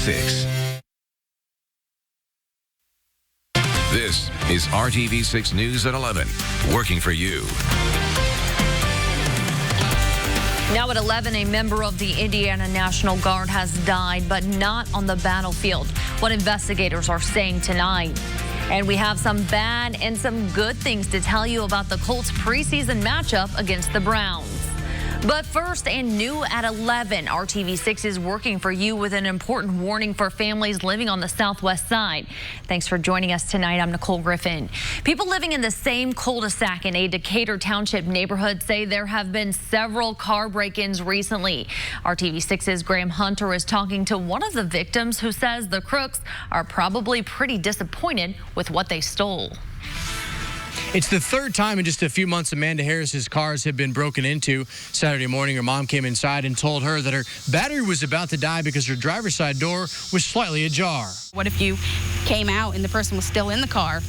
RTV6. This is RTV6 News at 11, working for you. Now at 11, a member of the Indiana National Guard has died, but not on the battlefield. What investigators are saying tonight. And we have some bad and some good things to tell you about the Colts preseason matchup against the Browns. But first, and new at 11, RTV6 is working for you with an important warning for families living on the southwest side. Thanks for joining us tonight. I'm Nicole Griffin. People living in the same cul-de-sac in a Decatur Township neighborhood say there have been several car break-ins recently. RTV6's Graham Hunter is talking to one of the victims who says the crooks are probably pretty disappointed with what they stole. It's the third time in just a few months Amanda Harris's cars have been broken into. Saturday morning, her mom came inside and told her that her battery was about to die because her driver's side door was slightly ajar. What if you came out and the person was still in the car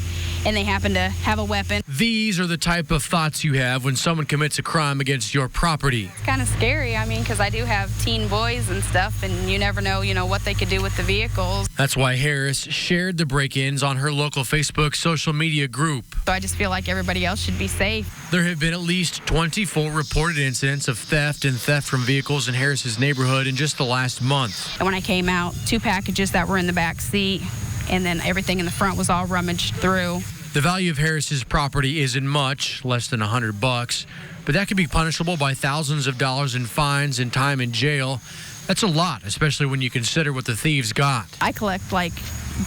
and they happened to have a weapon? These are the type of thoughts you have when someone commits a crime against your property. It's kind of scary, because I do have teen boys and stuff, and you never know, what they could do with the vehicles. That's why Harris shared the break-ins on her local Facebook social media group. So I just feel like everybody else should be safe. There have been at least 24 reported incidents of theft and theft from vehicles in Harris's neighborhood in just the last month. And when I came out, 2 packages that were in the back seat, and then everything in the front was all rummaged through. The value of Harris's property isn't much, less than $100, but that could be punishable by thousands of dollars in fines and time in jail. That's a lot, especially when you consider what the thieves got. I collect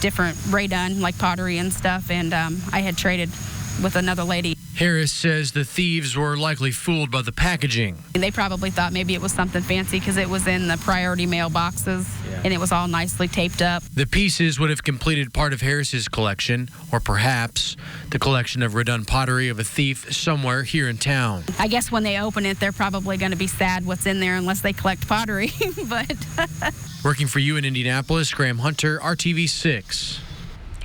different Ray-Dun, pottery and stuff, and I had traded with another lady. Harris says the thieves were likely fooled by the packaging. They probably thought maybe it was something fancy because it was in the priority mail boxes, and it was all nicely taped up. The pieces would have completed part of Harris's collection, or perhaps the collection of redone pottery of a thief somewhere here in town. I guess when they open it, they're probably going to be sad what's in there unless they collect pottery. But Working for you in Indianapolis, Graham Hunter, RTV6.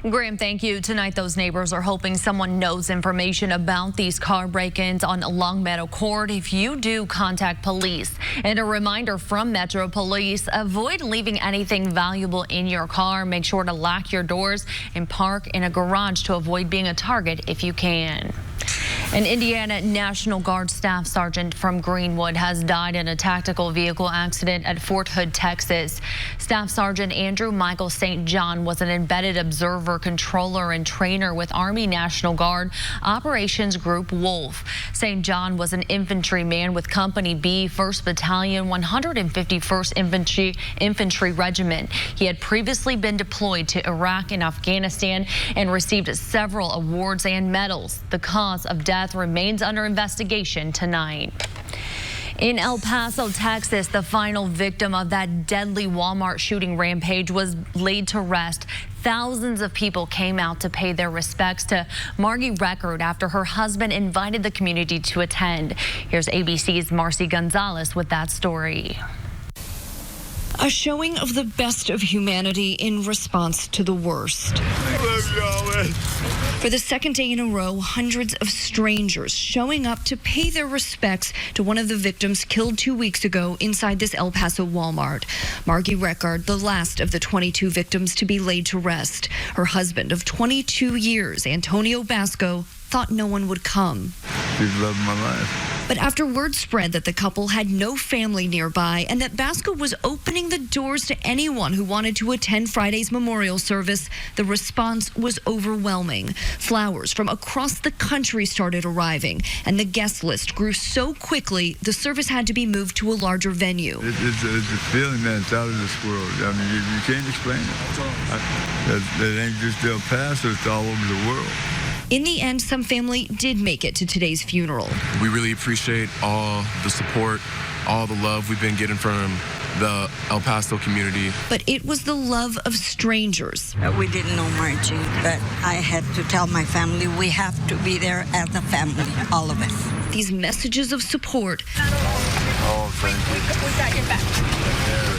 Graham, thank you. Tonight, those neighbors are hoping someone knows information about these car break-ins on Longmeadow Court. If you do, contact police. And a reminder from Metro Police, avoid leaving anything valuable in your car. Make sure to lock your doors and park in a garage to avoid being a target if you can. An Indiana National Guard staff sergeant from Greenwood has died in a tactical vehicle accident at Fort Hood, Texas. Staff Sergeant Andrew Michael St. John was an embedded observer, controller, and trainer with Army National Guard Operations Group Wolf. St. John was an infantryman with Company B, 1st Battalion, 151st Infantry Regiment. He had previously been deployed to Iraq and Afghanistan and received several awards and medals. The cause of death remains under investigation tonight. In El Paso, Texas, the final victim of that deadly Walmart shooting rampage was laid to rest. Thousands of people came out to pay their respects to Margie Record after her husband invited the community to attend. Here's ABC's Marcy Gonzalez with that story. A showing of the best of humanity in response to the worst. For the second day in a row, hundreds of strangers showing up to pay their respects to one of the victims killed 2 weeks ago inside this El Paso Walmart. Margie Record, the last of the 22 victims to be laid to rest. Her husband of 22 years, Antonio Basco, thought no one would come. She's loved my life. But after word spread that the couple had no family nearby and that Basco was opening the doors to anyone who wanted to attend Friday's memorial service, the response was overwhelming. Flowers from across the country started arriving, and the guest list grew so quickly the service had to be moved to a larger venue. It's a feeling that's out of this world. You can't explain it. That ain't just El Paso, it's all over the world. In the end, some family did make it to today's funeral. We really appreciate all the support, all the love we've been getting from the El Paso community. But it was the love of strangers. We didn't know Margie, but I had to tell my family we have to be there as a family, all of us. These messages of support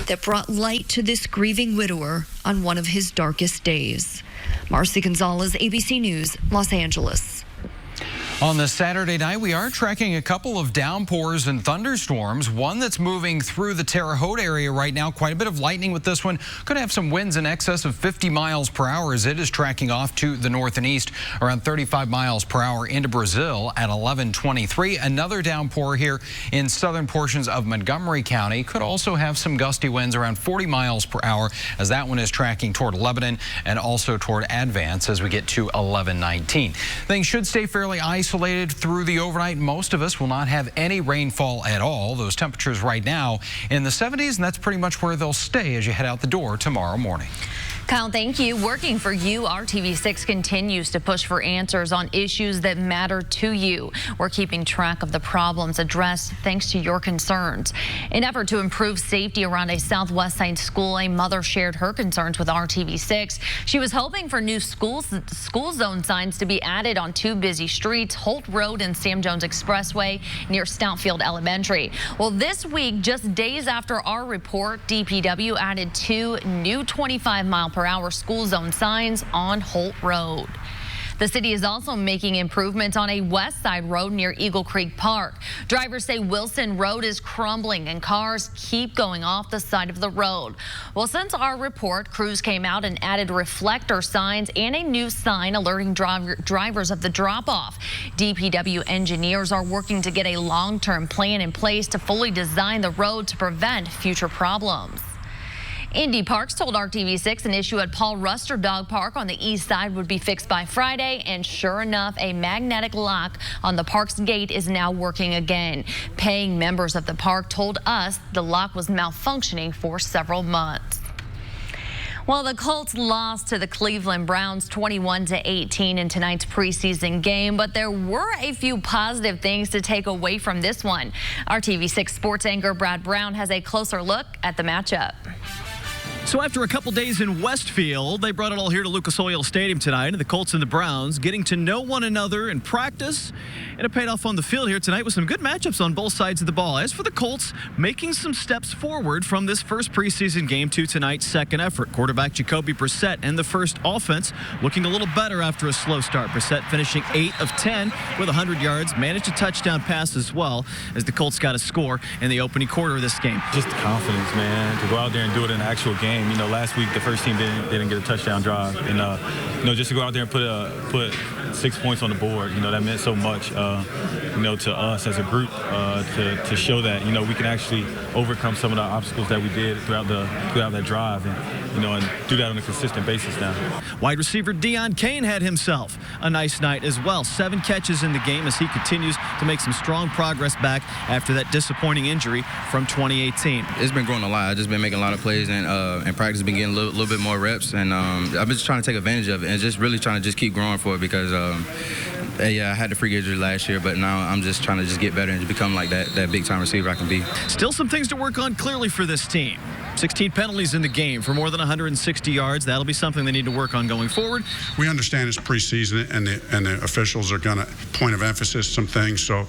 that brought light to this grieving widower on one of his darkest days. Marcy Gonzalez, ABC News, Los Angeles. On this Saturday night, we are tracking a couple of downpours and thunderstorms. One that's moving through the Terre Haute area right now. Quite a bit of lightning with this one. Could have some winds in excess of 50 miles per hour as it is tracking off to the north and east around 35 miles per hour into Brazil at 11:23. Another downpour here in southern portions of Montgomery County. Could also have some gusty winds around 40 miles per hour as that one is tracking toward Lebanon and also toward Advance as we get to 11:19. Things should stay fairly isolated through the overnight. Most of us will not have any rainfall at all. Those temperatures right now in the 70s, and that's pretty much where they'll stay as you head out the door tomorrow morning. Kyle, thank you. Working for you, RTV6 continues to push for answers on issues that matter to you. We're keeping track of the problems addressed thanks to your concerns. In effort to improve safety around a Southwest Side school, a mother shared her concerns with RTV6. She was hoping for new school zone signs to be added on two busy streets, Holt Road and Sam Jones Expressway near Stoutfield Elementary. Well, this week, just days after our report, DPW added two new 25-mile-per-hour school zone signs on Holt Road. The city is also making improvements on a west side road near Eagle Creek Park. Drivers say Wilson Road is crumbling and cars keep going off the side of the road. Well, since our report, crews came out and added reflector signs and a new sign alerting drivers of the drop-off. DPW engineers are working to get a long-term plan in place to fully design the road to prevent future problems. Indy Parks told RTV6 an issue at Paul Ruster Dog Park on the east side would be fixed by Friday, and sure enough, a magnetic lock on the park's gate is now working again. Paying members of the park told us the lock was malfunctioning for several months. Well, the Colts lost to the Cleveland Browns 21-18 in tonight's preseason game, but there were a few positive things to take away from this one. Our RTV6 sports anchor Brad Brown has a closer look at the matchup. So after a couple days in Westfield, they brought it all here to Lucas Oil Stadium tonight, and the Colts and the Browns getting to know one another in practice, and it paid off on the field here tonight with some good matchups on both sides of the ball. As for the Colts, making some steps forward from this first preseason game to tonight's second effort. Quarterback Jacoby Brissett and the first offense looking a little better after a slow start. Brissett finishing 8 of 10 with 100 yards, managed a touchdown pass as well as the Colts got a score in the opening quarter of this game. Just the confidence, man, to go out there and do it in an actual game. You know, last week the first team didn't get a touchdown drive, and you know, just to go out there and put 6 points on the board, you know, that meant so much, you know, to us as a group, to show that, you know, we can actually overcome some of the obstacles that we did throughout that drive, and you know, and do that on a consistent basis now. Wide receiver Deion Kane had himself a nice night as well. 7 catches in the game as he continues to make some strong progress back after that disappointing injury from 2018. It's been growing a lot. I've just been making a lot of plays, and practice been getting a little bit more reps, and I've been just trying to take advantage of it and just really trying to just keep growing for it because yeah, I had the freak injury last year, but now I'm just trying to just get better and become like that big-time receiver I can be. Still some things to work on clearly for this team. 16 penalties in the game for more than 160 yards. That'll be something they need to work on going forward. We understand it's preseason, and the officials are going to point of emphasis some things, so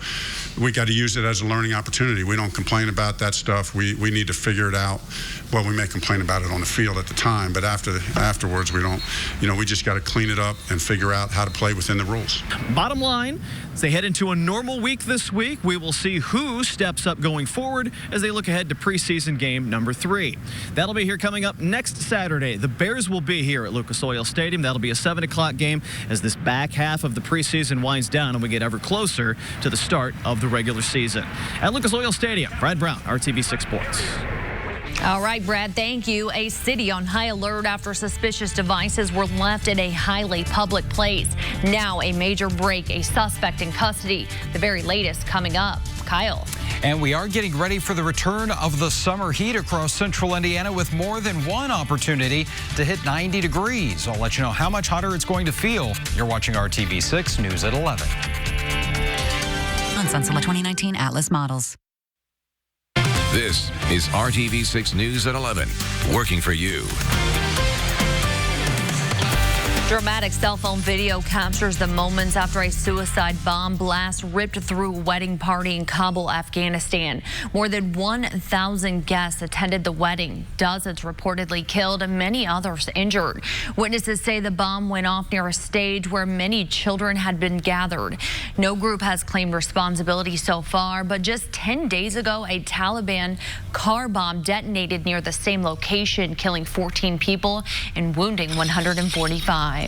we got to use it as a learning opportunity. We don't complain about that stuff. We need to figure it out. Well, we may complain about it on the field at the time, but afterwards we don't. You know, we just got to clean it up and figure out how to play within the rules. Bottom line, as they head into a normal week this week, we will see who steps up going forward as they look ahead to preseason game number 3. That'll be here coming up next Saturday. The Bears will be here at Lucas Oil Stadium. That'll be a 7 o'clock game as this back half of the preseason winds down and we get ever closer to the start of the regular season. At Lucas Oil Stadium, Brad Brown, RTV6 Sports. All right, Brad, thank you. A city on high alert after suspicious devices were left at a highly public place. Now a major break, a suspect in custody. The very latest coming up. Kyle. And we are getting ready for the return of the summer heat across central Indiana with more than one opportunity to hit 90 degrees. I'll let you know how much hotter it's going to feel. You're watching RTV6 News at 11. On Sunsummer 2019 Atlas models. This is RTV6 News at 11, working for you. Dramatic cell phone video captures the moments after a suicide bomb blast ripped through a wedding party in Kabul, Afghanistan. More than 1,000 guests attended the wedding. Dozens reportedly killed and many others injured. Witnesses say the bomb went off near a stage where many children had been gathered. No group has claimed responsibility so far, but just 10 days ago, a Taliban car bomb detonated near the same location, killing 14 people and wounding 145.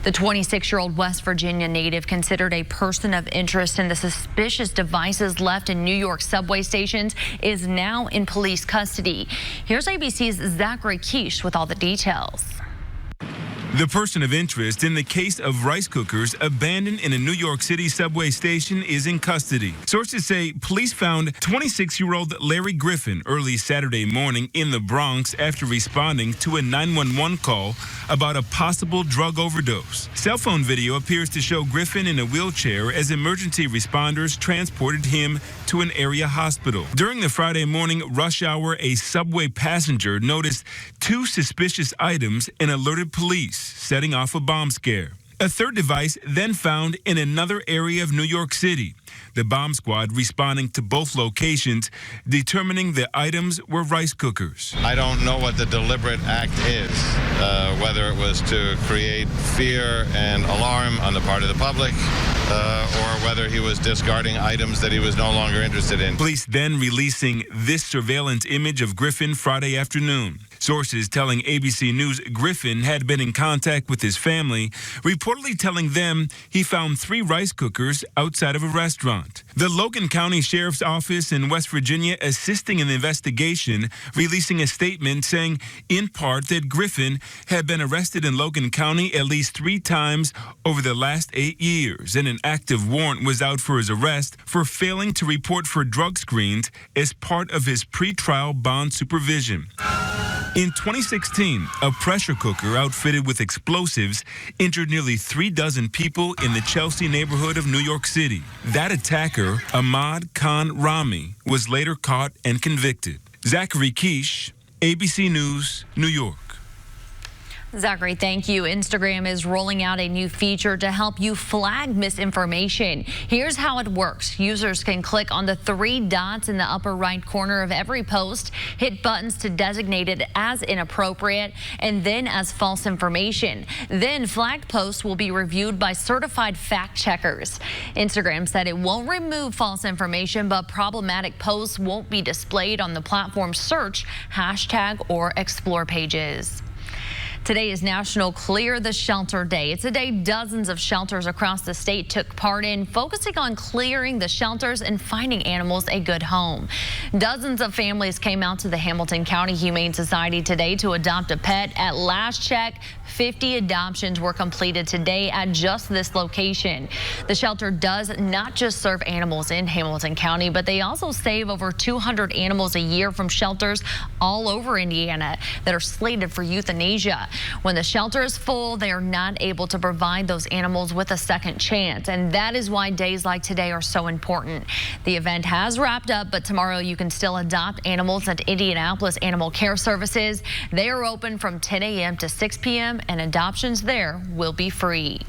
The 26-year-old West Virginia native, considered a person of interest in the suspicious devices left in New York subway stations, is now in police custody. Here's ABC's Zachary Quiche with all the details. The person of interest in the case of rice cookers abandoned in a New York City subway station is in custody. Sources say police found 26-year-old Larry Griffin early Saturday morning in the Bronx after responding to a 911 call about a possible drug overdose. Cell phone video appears to show Griffin in a wheelchair as emergency responders transported him to an area hospital. During the Friday morning rush hour, a subway passenger noticed two suspicious items and alerted police, setting off a bomb scare. A third device then found in another area of New York City. The bomb squad responding to both locations, determining the items were rice cookers. I don't know what the deliberate act is, whether it was to create fear and alarm on the part of the public, or whether he was discarding items that he was no longer interested in. Police then releasing this surveillance image of Griffin Friday afternoon. Sources telling ABC News Griffin had been in contact with his family, reportedly telling them he found 3 rice cookers outside of a restaurant. The Logan County Sheriff's Office in West Virginia, assisting in the investigation, releasing a statement saying in part that Griffin had been arrested in Logan County at least 3 times over the last 8 years, and an active warrant was out for his arrest for failing to report for drug screens as part of his pretrial bond supervision. In 2016, a pressure cooker outfitted with explosives injured nearly 3 dozen people in the Chelsea neighborhood of New York City. That attacker, Ahmad Khan Rami, was later caught and convicted. Zachary Quiche, ABC News, New York. Zachary, thank you. Instagram is rolling out a new feature to help you flag misinformation. Here's how it works. Users can click on the 3 dots in the upper right corner of every post, hit buttons to designate it as inappropriate and then as false information. Then flagged posts will be reviewed by certified fact checkers. Instagram said it won't remove false information, but problematic posts won't be displayed on the platform's search, hashtag, or explore pages. Today is National Clear the Shelter Day. It's a day dozens of shelters across the state took part in, focusing on clearing the shelters and finding animals a good home. Dozens of families came out to the Hamilton County Humane Society today to adopt a pet. At last check, 50 adoptions were completed today at just this location. The shelter does not just serve animals in Hamilton County, but they also save over 200 animals a year from shelters all over Indiana that are slated for euthanasia. When the shelter is full, they are not able to provide those animals with a second chance, and that is why days like today are so important. The event has wrapped up, but tomorrow you can still adopt animals at Indianapolis Animal Care Services. They are open from 10 a.m. to 6 p.m. and adoptions there will be free.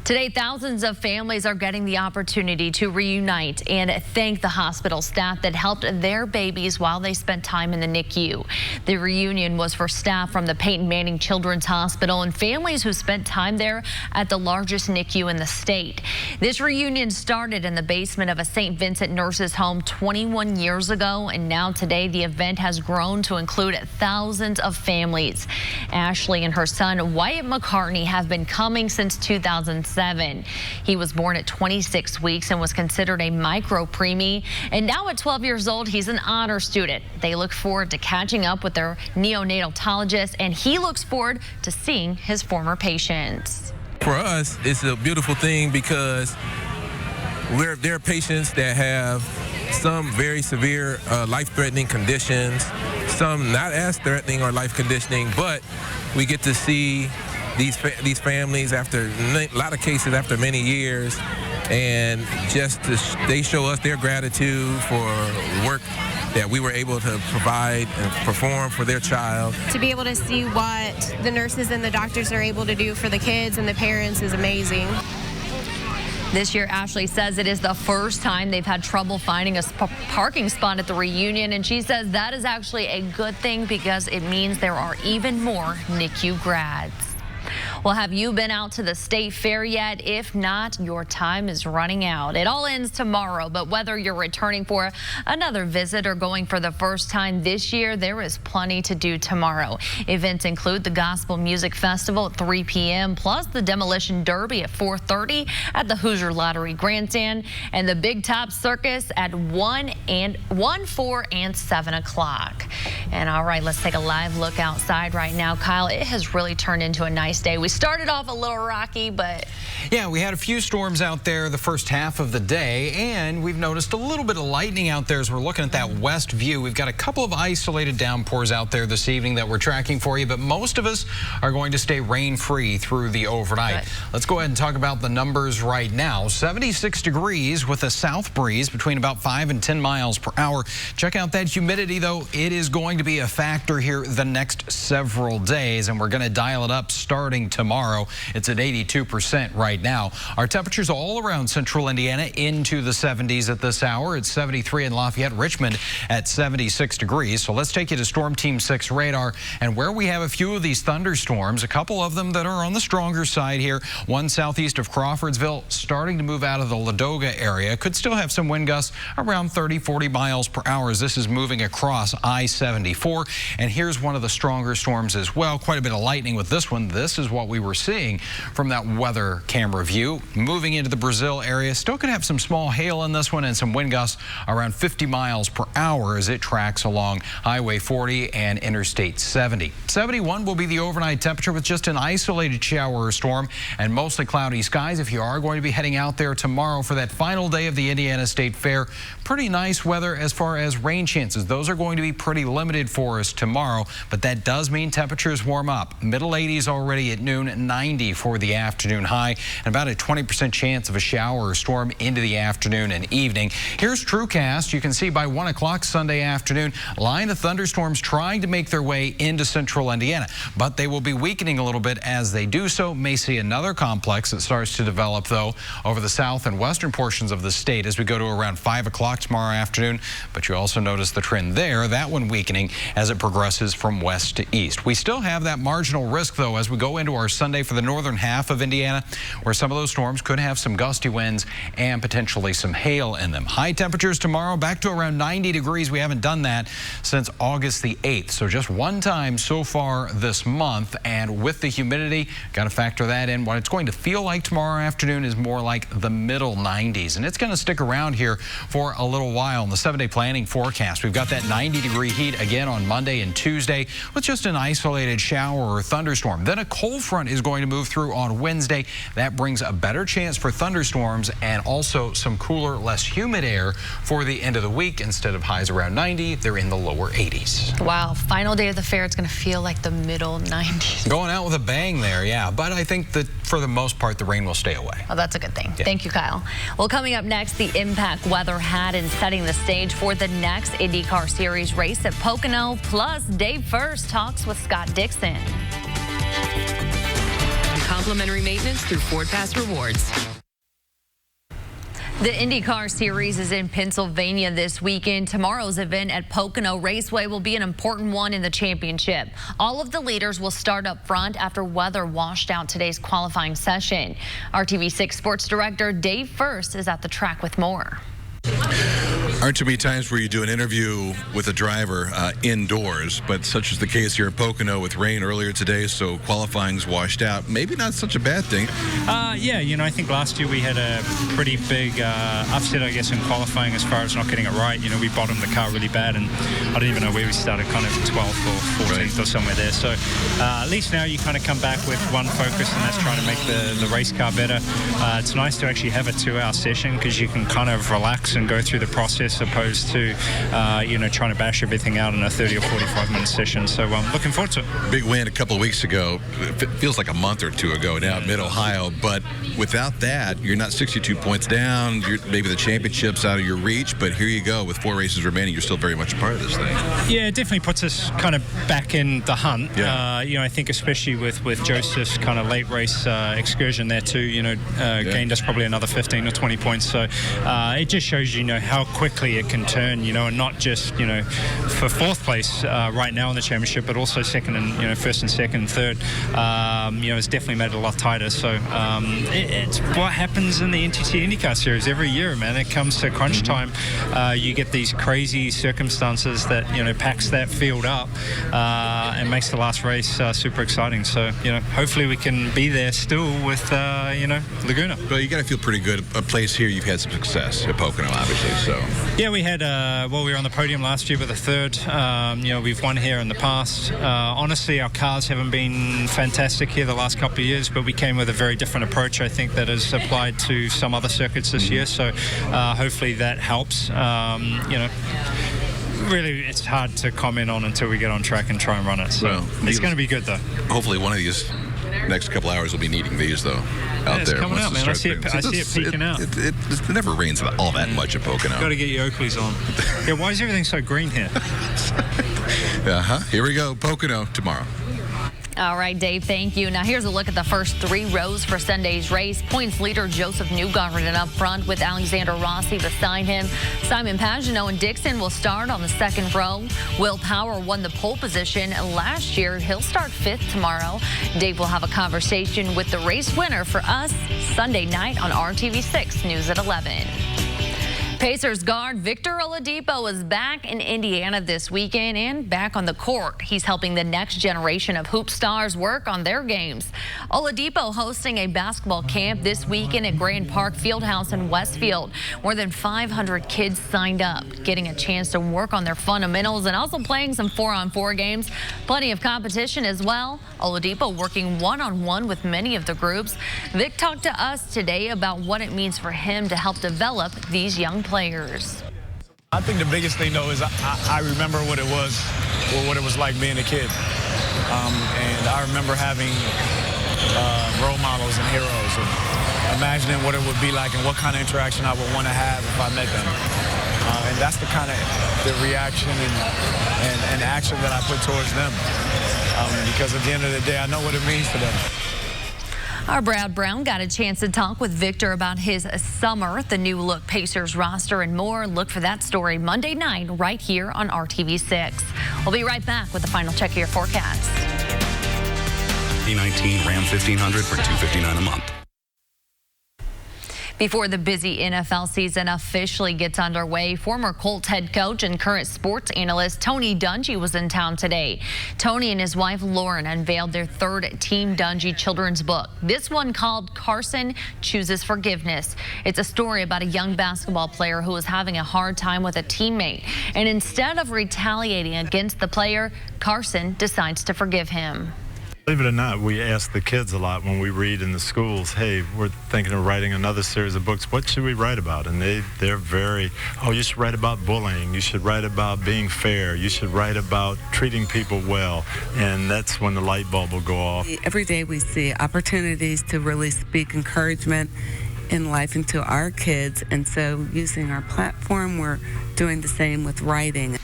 Today, thousands of families are getting the opportunity to reunite and thank the hospital staff that helped their babies while they spent time in the NICU. The reunion was for staff from the Peyton Manning Children's Hospital and families who spent time there at the largest NICU in the state. This reunion started in the basement of a St. Vincent nurses' home 21 years ago, and now today the event has grown to include thousands of families. Ashley and her son Wyatt McCartney have been coming since 2007. He was born at 26 weeks and was considered a micro-preemie, and now at 12 years old, he's an honor student. They look forward to catching up with their neonatologist, and he looks forward to seeing his former patients. For us, it's a beautiful thing because there are patients that have some very severe life-threatening conditions, some not as threatening or life-conditioning, but we get to see these families after a lot of cases after many years, and just they show us their gratitude for work that we were able to provide and perform for their child. To be able to see what the nurses and the doctors are able to do for the kids and the parents is amazing. This year, Ashley says it is the first time they've had trouble finding a parking spot at the reunion, and she says that is actually a good thing because it means there are even more NICU grads. Well, have you been out to the state fair yet? If not, your time is running out. It all ends tomorrow, but whether you're returning for another visit or going for the first time this year, there is plenty to do tomorrow. Events include the Gospel Music Festival at 3 p.m., plus the Demolition Derby at 4:30 at the Hoosier Lottery Grandstand, and the Big Top Circus at 1, 4, and 7 o'clock. And all right, let's take a live look outside right now. Kyle, it has really turned into a nice day. We started off a little rocky, but yeah, we had a few storms out there the first half of the day, and we've noticed a little bit of lightning out there as we're looking at that west view. We've got a couple of isolated downpours out there this evening that we're tracking for you, but most of us are going to stay rain-free through the overnight. Good. Let's go ahead and talk about the numbers right now. 76 degrees with a south breeze between about 5 and 10 miles per hour. Check out that humidity, though. It is going to be a factor here the next several days, and we're going to dial it up starting tomorrow. It's at 82% right now. Our temperatures all around central Indiana into the 70s at this hour. It's 73 in Lafayette, Richmond at 76 degrees. So let's take you to Storm Team 6 radar and where we have a few of these thunderstorms, a couple of them that are on the stronger side here. One southeast of Crawfordsville starting to move out of the Ladoga area. Could still have some wind gusts around 30-40 miles per hour as this is moving across I-74. And here's one of the stronger storms as well. Quite a bit of lightning with this one. This is what we were seeing from that weather camera view. Moving into the Brazil area, still could have some small hail in this one and some wind gusts around 50 miles per hour as it tracks along Highway 40 and Interstate 70. 71 will be the overnight temperature with just an isolated shower or storm and mostly cloudy skies. If you are going to be heading out there tomorrow for that final day of the Indiana State Fair, pretty nice weather as far as rain chances. Those are going to be pretty limited for us tomorrow, but that does mean temperatures warm up. Middle 80s already at noon, 90 for the afternoon high, and about a 20% chance of a shower or storm into the afternoon and evening. Here's TrueCast. You can see by 1 o'clock Sunday afternoon, line of thunderstorms trying to make their way into central Indiana, but they will be weakening a little bit as they do so. May see another complex that starts to develop, though, over the south and western portions of the state as we go to around 5 o'clock tomorrow afternoon, but you also notice the trend there, that one weakening as it progresses from west to east. We still have that marginal risk, though, as we go into our Sunday for the northern half of Indiana, where some of those storms could have some gusty winds and potentially some hail in them. High temperatures tomorrow back to around 90 degrees. We haven't done that since August the 8th, so just one time so far this month. And with the humidity, got to factor that in. What it's going to feel like tomorrow afternoon is more like the middle 90s, and it's going to stick around here for a little while. In the 7-day planning forecast, we've got that 90-degree heat again on Monday and Tuesday with just an isolated shower or thunderstorm. Then a cold front is going to move through on Wednesday. That brings a better chance for thunderstorms and also some cooler, less humid air for the end of the week. Instead of highs around 90, they're in the lower 80s. Wow, final day of the fair, it's going to feel like the middle 90s. Going out with a bang there, yeah. But I think that for the most part, the rain will stay away. Oh, that's a good thing. Yeah. Thank you, Kyle. Well, coming up next, the impact weather had in setting the stage for the next IndyCar Series race at Pocono. Plus, Dave First talks with Scott Dixon. Complimentary maintenance through Ford Pass Rewards. The IndyCar Series is in Pennsylvania this weekend. Tomorrow's event at Pocono Raceway will be an important one in the championship. All of the leaders will start up front after weather washed out today's qualifying session. RTV6 Sports Director Dave First is at the track with more. Aren't too many times where you do an interview with a driver indoors, but such is the case here at Pocono with rain earlier today, so qualifying's washed out. Maybe not such a bad thing. Yeah, you know, I think last year we had a pretty big upset, I guess, in qualifying as far as not getting it right. You know, we bottomed the car really bad, and I don't even know where we started, kind of 12th or 14th or somewhere there. So at least now you kind of come back with one focus, and that's trying to make the race car better. It's nice to actually have a 2-hour session because you can kind of relax and go through the process as opposed to, trying to bash everything out in a 30 or 45-minute session. So I'm looking forward to it. Big win a couple of weeks ago. It feels like a month or two ago now, Mid-Ohio. But without that, you're not 62 points down. Maybe the championship's out of your reach, but here you go. With 4 races remaining, you're still very much a part of this thing. Yeah, it definitely puts us kind of back in the hunt. Yeah. I think especially with Joseph's kind of late race excursion there too, gained us probably another 15 or 20 points. So it just shows how quickly it can turn, and not just, for 4th place right now in the championship, but also second and, 1st and 2nd and 3rd. It's definitely made it a lot tighter. So it's what happens in the NTT IndyCar Series every year, man. It comes to crunch time. You get these crazy circumstances that, packs that field up and makes the last race super exciting. So, hopefully we can be there still with, Laguna. Well, you got to feel pretty good. A place here, you've had some success at Pocono, obviously. So yeah, we had, we were on the podium last year with a 3rd. We've won here in the past. Honestly, our cars haven't been fantastic here the last couple of years, but we came with a very different approach, I think, that has applied to some other circuits this year. So hopefully that helps. Really, it's hard to comment on until we get on track and try and run it. So it's going to be good, though. Hopefully one of these next couple hours will be needing these, though, out it's there. Coming out, man. I see it peeking out. It never rains all that much at Pocono. Got to get your Oakleys on. Yeah, why is everything so green here? Here we go. Pocono tomorrow. All right, Dave, thank you. Now here's a look at the first 3 rows for Sunday's race. Points leader Joseph Newgarden up front with Alexander Rossi beside him. Simon Pagenaud and Dixon will start on the 2nd row. Will Power won the pole position last year. He'll start 5th tomorrow. Dave will have a conversation with the race winner for us Sunday night on RTV6 News at 11. Pacers guard Victor Oladipo is back in Indiana this weekend and back on the court. He's helping the next generation of hoop stars work on their games. Oladipo hosting a basketball camp this weekend at Grand Park Fieldhouse in Westfield. More than 500 kids signed up, getting a chance to work on their fundamentals and also playing some 4-on-4 games. Plenty of competition as well. Oladipo working one-on-one with many of the groups. Vic talked to us today about what it means for him to help develop these young players. I think the biggest thing, though, is I remember what it was like being a kid. And I remember having role models and heroes, and imagining what it would be like and what kind of interaction I would want to have if I met them. And that's the kind of the reaction and action that I put towards them. Because at the end of the day, I know what it means to them. Our Brad Brown got a chance to talk with Victor about his summer, the new look Pacers roster, and more. Look for that story Monday night right here on RTV6. We'll be right back with the final check of your forecast. 2019 Ram 1500 for $259 a month. Before the busy NFL season officially gets underway, former Colts head coach and current sports analyst Tony Dungy was in town today. Tony and his wife Lauren unveiled their 3rd Team Dungy children's book. This one called Carson Chooses Forgiveness. It's a story about a young basketball player who was having a hard time with a teammate. And instead of retaliating against the player, Carson decides to forgive him. Believe it or not, we ask the kids a lot when we read in the schools, hey, we're thinking of writing another series of books. What should we write about? And they're very, you should write about bullying. You should write about being fair. You should write about treating people well. And that's when the light bulb will go off. Every day we see opportunities to really speak encouragement in life into our kids. And so using our platform, we're doing the same with writing.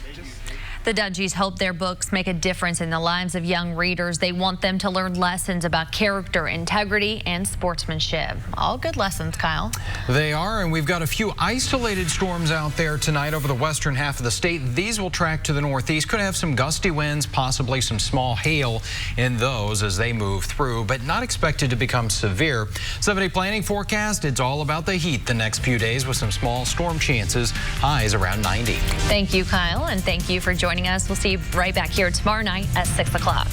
The Dungies hope their books make a difference in the lives of young readers. They want them to learn lessons about character, integrity, and sportsmanship. All good lessons, Kyle. They are, and we've got a few isolated storms out there tonight over the western half of the state. These will track to the northeast. Could have some gusty winds, possibly some small hail in those as they move through, but not expected to become severe. 7-day planning forecast, it's all about the heat the next few days with some small storm chances. Highs around 90. Thank you, Kyle, and thank you for joining us. We'll see you right back here tomorrow night at 6 o'clock.